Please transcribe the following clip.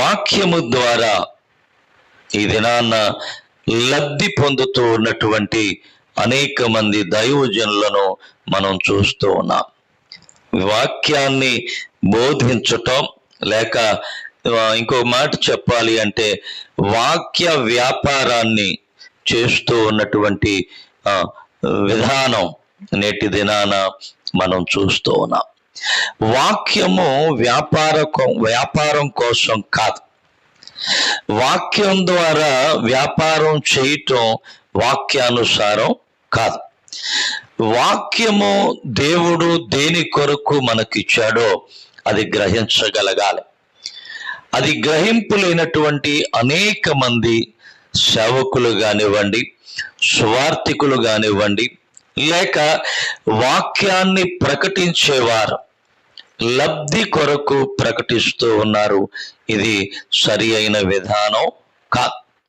వాక్యము ద్వారా ఈ దినాన్న లబ్ధి పొందుతూ ఉన్నటువంటి అనేక మంది దైవజనులను మనం చూస్తూ ఉన్నాం. వాక్యాన్ని బోధించటం, లేక ఇంకో మాట చెప్పాలి అంటే వాక్య వ్యాపారాన్ని చేస్తూ ఉన్నటువంటి విధానం నేటి దినాన మనం చూస్తూ ఉన్నాం. వాక్యము వ్యాపారం కోసం కాదు. వాక్యం ద్వారా వ్యాపారం చేయటం వాక్యానుసారం కాదు. వాక్యము దేవుడు దేని కొరకు మనకిచ్చాడో అది గ్రహించగలగాలి. అది గ్రహింపు లేనటువంటి అనేక మంది సేవకులు కానివ్వండి, సువార్థికులు కానివ్వండి, లేక వాక్యాన్ని ప్రకటించేవారు లబ్ధి కొరకు ప్రకటిస్తూ ఉన్నారు. ఇది సరి అయిన విధానం కాదు.